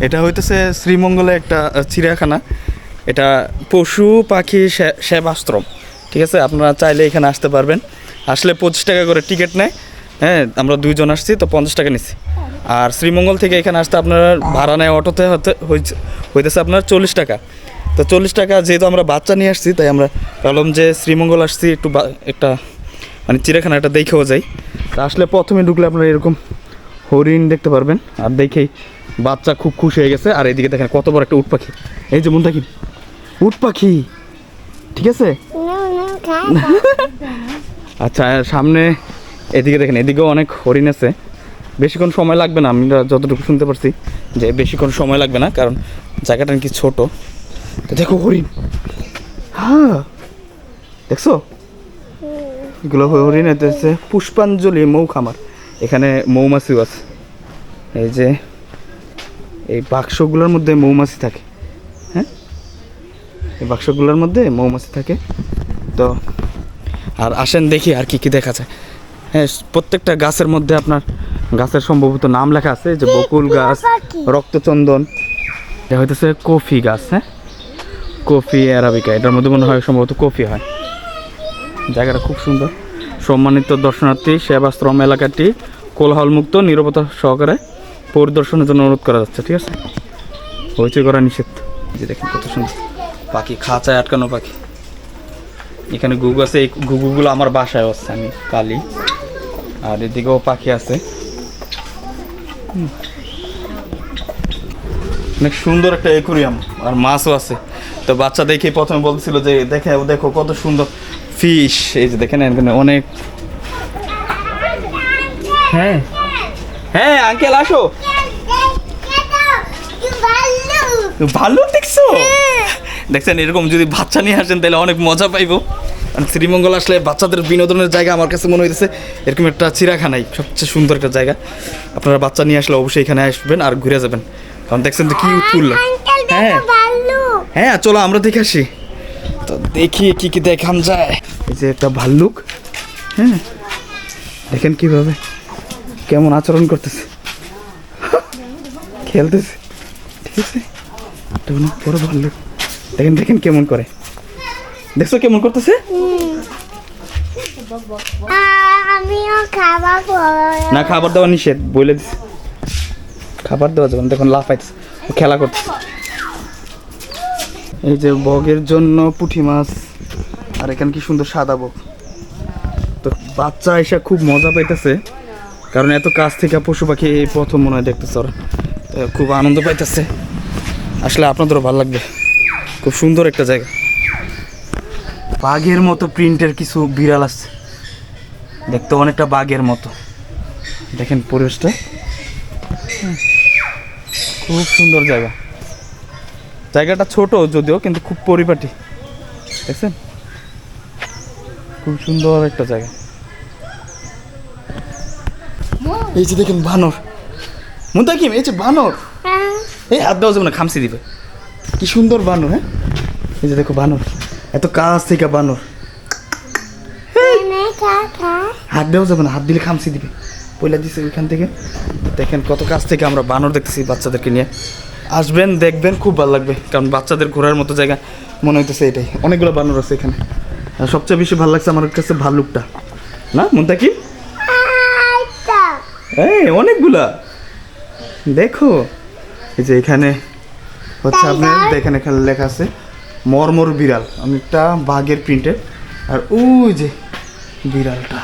এটা হইতেছে শ্রীমঙ্গলে একটা চিড়িয়াখানা। এটা পশু পাখি সেবাশ্রম, ঠিক আছে। আপনারা চাইলে এখানে আসতে পারবেন। আসলে 25 টাকা করে টিকিট নেয়। হ্যাঁ, আমরা 2 জন আসছি তো 50 টাকা নিচ্ছি। আর শ্রীমঙ্গল থেকে এখানে আসতে আপনার ভাড়া নেয় অটোতে হইতেছে আপনার 40 টাকা। তো 40 টাকা যেহেতু আমরা বাচ্চা নিয়ে আসছি, তাই আমরা ভাবলাম যে শ্রীমঙ্গল আসছি একটু একটা মানে চিড়িয়াখানা একটা দেখেও যাই। তা আসলে প্রথমে ঢুকলে আপনারা এরকম হরিণ দেখতে পারবেন, আর দেখেই বাচ্চা খুব খুশি হয়ে গেছে। আর এইদিকে দেখেন কত বড় একটা উট পাখি, এই যে মুন্তাকি উট পাখি, ঠিক আছে। আচ্ছা, সামনে এদিকে দেখেন, এদিকেও অনেক হরিণ আছে। বেশিক্ষণ সময় লাগবে না, আমরা যতটুকু শুনতে পারছি যে বেশিক্ষণ সময় লাগবে না, কারণ জায়গাটা নাকি ছোট। তো দেখো হরিণ, হ্যাঁ দেখছো এগুলো হরিণ। এতে হচ্ছে পুষ্পাঞ্জলি মৌ খামার, এখানে মৌমাছিও আছে। এই যে এই বাক্সগুলোর মধ্যে মৌমাছি থাকে, হ্যাঁ এই বাক্সগুলোর মধ্যে মৌমাছি থাকে। তো আর আসেন দেখি আর কি কি দেখা যায়। হ্যাঁ, প্রত্যেকটা গাছের মধ্যে আপনার গাছের সম্ভবত নাম লেখা আছে, যে বকুল গাছ, রক্তচন্দন, এটা হইতেছে কফি গাছ। হ্যাঁ, কফি অ্যারাবিকা, এটার মধ্যে মনে হয় সম্ভবত কফি হয়। জায়গাটা খুব সুন্দর। সম্মানিত দর্শনার্থী, সেবাশ্রম এলাকাটি কোলাহলমুক্ত নিরাপত্তা সহকারে পরিদর্শনের জন্য অনুরোধ করা যাচ্ছে, ঠিক আছে। হইচই করা নিষেধ। যে দেখেন কত সুন্দর পাখি, খাঁচায় আটকানো পাখি। এখানে ঘুঘু আছে, এই ঘুঘুগুলো আমার বাসায় আছে, আমি পালি। আর এদিকেও পাখি আছে। অনেক সুন্দর একটা অ্যাকুরিয়াম, আর মাছও আছে। তো বাচ্চা দেখে প্রথমে বলছিল যে দেখো কত সুন্দর ফিশ। এই যে দেখেন এখানে অনেক। হ্যাঁ হ্যাঁ আঙ্কেল আসো। ভালো দেখছো, দেখছেন এরকম যদি বাচ্চা নিয়ে আসেন তাহলে অনেক মজা পাইবো। আর শ্রীমঙ্গল আসলে বাচ্চাদের বিনোদনের জায়গা আমার কাছে মনে হইতেছে এরকম একটা চিড়িয়াখানাই সবচেয়ে সুন্দর একটা জায়গা। আপনারা বাচ্চা নিয়ে আসলে অবশ্যই এখানে আসবেন আর ঘুরে যাবেন, কারণ দেখছেন তো কি উৎফুল্ল। হ্যাঁ হ্যাঁ চলো আমরা দেখে আসি। তো দেখি কি কি দেখান যায়। এই যে একটা ভাল্লুক, হ্যাঁ দেখেন কিভাবে কেমন আচরণ করতেছে, খেলতেছে, ঠিক আছে। এটা অনেক বড় ভাল্লুক, দেখেন দেখেন কেমন করে, দেখছো কেমন করতেছে। না খাবার দেওয়া নিষেধ বলে দিচ্ছে, খাবার দেওয়া যাবে না। দেখুন লাফাইতেছে, খেলা করতেছে। এই যে বগের জন্য পুঁটি মাছ, আর এখানে কি সুন্দর সাদা বগ। তো বাচ্চা এসে খুব মজা পাইতেছে, কারণ এত কাছ থেকে পশু পাখি এই প্রথম মনে হয় দেখতেছে ওরা। খুব আনন্দ পাইতেছে। আসলে আপনাদেরও ভালো লাগবে, খুব সুন্দর একটা জায়গা। বাঘের মতো প্রিন্টের কিছু বিড়াল আসছে, দেখতে অনেকটা বাঘের মতো। দেখেন পরিবেশটা, খুব সুন্দর জায়গা। জায়গাটা ছোট যদিও, কিন্তু খুব পরিপাটি, দেখছেন খুব সুন্দর একটা জায়গা। এই যে দেখেন বানর, মুন্তাকিম এই যে বানর, এই হাত দেওয়া যাবে না, খামসি দিবে। কি সুন্দর বানর, হ্যাঁ এই যে দেখো বানর, এত কাছ থেকে বানর। হাত দেওয়া যাবে না, হাত দিলে খামসি দিবে, পয়লা দিছে ওইখান থেকে। দেখেন কত কাছ থেকে আমরা বানর দেখতেছি বাচ্চাদেরকে নিয়ে। আসবেন দেখবেন, খুব ভালো লাগবে, কারণ বাচ্চাদের ঘোরার মতো জায়গা মনে হইতেছে এটাই। অনেকগুলো বানর আছে এখানে, আর সবচেয়ে বেশি ভালো লাগছে আমার কাছে ভাল্লুকটা, না মুন্তাকিম? এই অনেকগুলা দেখো। এই যে এখানে হচ্ছে আপনার দেখেন, এখানে লেখা আছে মর্মর বিড়াল, অনেকটা বাঘের প্রিন্টের। আর ওই যে বিড়ালটা,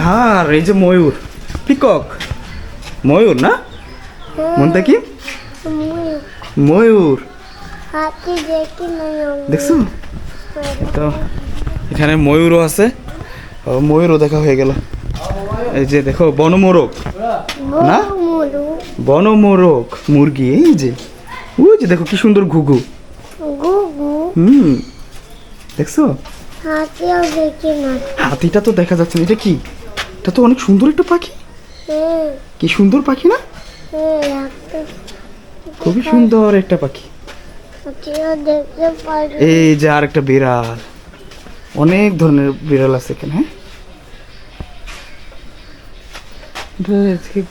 হ্যাঁ এই যে ময়ূর, পিকক ময়ূর না মুন্তাকিম, ময়ূর দেখছো। তো এখানে ময়ূরও আছে, ময়ূরও দেখা হয়ে গেল। এই যে দেখো বনমোরগ, না বনমোরগ মুরগি। এই যে ওই যে দেখো কি সুন্দর ঘুঘু, দেখছো। হাতিটা তো দেখা যাচ্ছে না, এটা কি? এটা তো অনেক সুন্দর একটা পাখি, কি সুন্দর পাখি না, খুবই সুন্দর একটা পাখি। এই যে আর একটা বিড়াল, অনেক ধরনের বিড়াল আছে এখানে। হ্যাঁ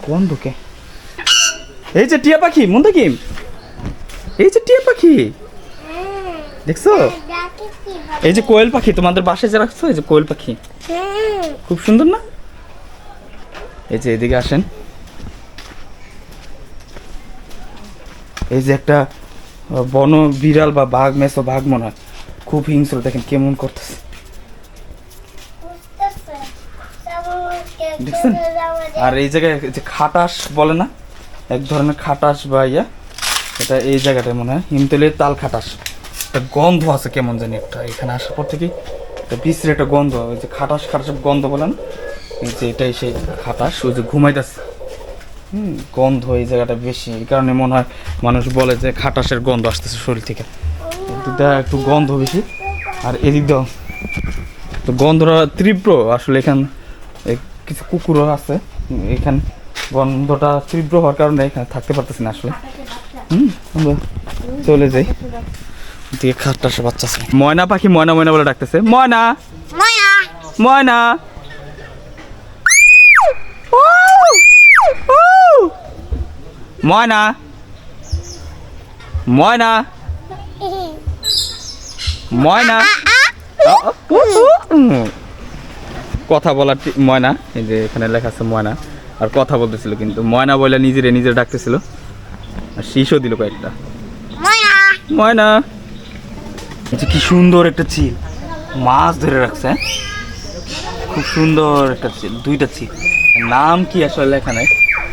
গন্ধ কে এই যে টিয়া পাখি মুন্তাকিম, এই যে টিয়া পাখি দেখছো, এই যে কোয়েল পাখি তোমাদের বাসায় যে রাখছো, এই যে কোয়েল পাখি খুব সুন্দর না? এই যে এদিকে আসেন, এই যে একটা বন বিড়াল বা বাঘ, মেসো বাঘ মনে হয়, খুব হিংস্র, দেখেন কেমন করতেছে দেখছেন। আর এই জায়গায় যে খাটাস বলে না, এক ধরনের খাটাস বা ইয়া, এটা এই জায়গাটায় মনে হয় হিমতলের তাল খাটাস, একটা গন্ধ আছে কেমন জানি একটা, এখানে আসার পর থেকে একটা বিশ্রী একটা গন্ধ, ওই যে খাটাস খাটাস গন্ধ বলে না, এই যে এটাই সেই খাটাস, ওই যে ঘুমাইতেছে, গন্ধ এই জায়গাটা বেশি, এই কারণে মনে হয় মানুষ বলে যে খাটাসের গন্ধ আসতেছে শরীর থেকে, এটা একটু গন্ধ বেশি। আর এদিক দাও তো গন্ধটা তীব্র আসলে, এখানে কিছু কুকুরও আছে, এখানে গন্ধটা তীব্র হওয়ার কারণে এখানে থাকতে পারতেছি না আসলে। আমরা চলে যাই, দিকে খাটাস বাচ্চা আছে, ময়না পাখি ময়না ময়না বলে ডাকতেছে, ময়না ময়না ময়না ময়না ময়না, কথা বলার ময়না, এই যে এখানে লেখা আছে ময়না, আর কথা বলতেছিল কিন্তু ময়না বলে নিজের ডাকতেছিল, আর শীষও দিল কয়েকটা, ময়না। কি সুন্দর একটা চিল, মাছ ধরে রাখছে, খুব সুন্দর একটা চিল, দুইটা চিল, নাম কি আসলে লেখা নাই।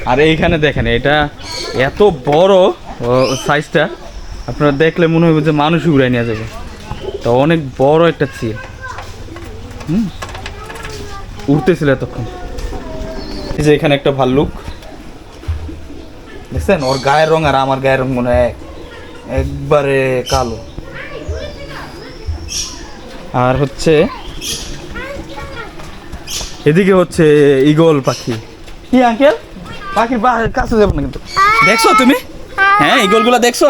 আর এইখানে দেখেন এটা এত বড় সাইজটা, আপনারা দেখলে মনে হবে যে মানুষই উড়াই নিয়ে যাবে, তো অনেক বড় একটা চিল, উঠতেছিল এতক্ষণ। এই যে এখানে একটা ভাল্লুক দেখছেন, ওর গায়ের রং আর আমার গায়ের রং মনে হয় একবারে কালো। আর হচ্ছে এদিকে হচ্ছে ঈগল পাখি, কি আঙ্কেল পাখির কাছে যাবো না কিন্তু, দেখছো তুমি? হ্যাঁ ঈগলগুলা দেখছো,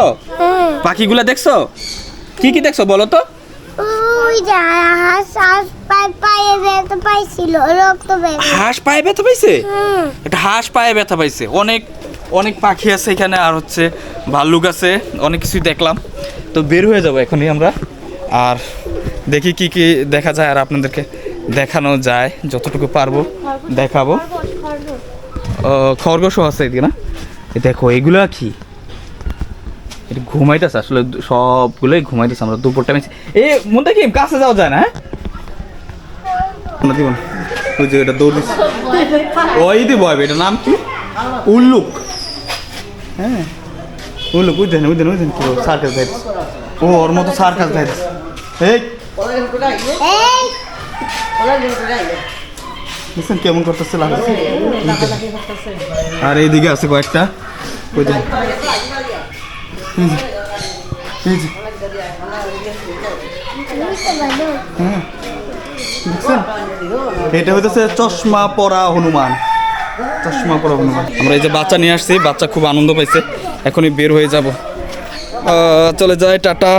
পাখিগুলা দেখছো, কি কি দেখছো বলো তো? হাঁস পায়ে ব্যথা পাইছে, একটা হাঁস পায়ে ব্যথা পাইছে, অনেক অনেক পাখি আছে এখানে, আর হচ্ছে ভাল্লুক আছে, অনেক কিছুই দেখলাম। তো বের হয়ে যাবো এখনই আমরা, আর দেখি কি কি দেখা যায়, আর আপনাদেরকে দেখানো যায় যতটুকু পারবো দেখাবো। খরগোশও আছে এদিকে না, দেখো এগুলা কি, এটা ঘুমাইতেছে আসলে, সবগুলোই ঘুমাইতেছে, আমরা দুপুর টাইমে এই মনটা কি কাছে যাওয়া যায় না, দিব না, ওই যে এটা দৌড় দিচ্ছে, ওই দিব, এটার নাম কি, উল্লুক, হ্যাঁ উল্লুক, বুঝলেন কি সার্কাস যাইতেছে, ও ওর মতো সার্কাস যাইতেছে, এই বুঝছেন কেমন করতেছে লাগছে। আর এইদিকে আছে কয়েকটা, এটা হইতেছে চশমা পরা হনুমান, আমরা এই যে বাচ্চা নিয়ে আসছি, বাচ্চা খুব আনন্দ পাইছে, এখনই বের হয়ে যাব, চলে যায়, টাটা।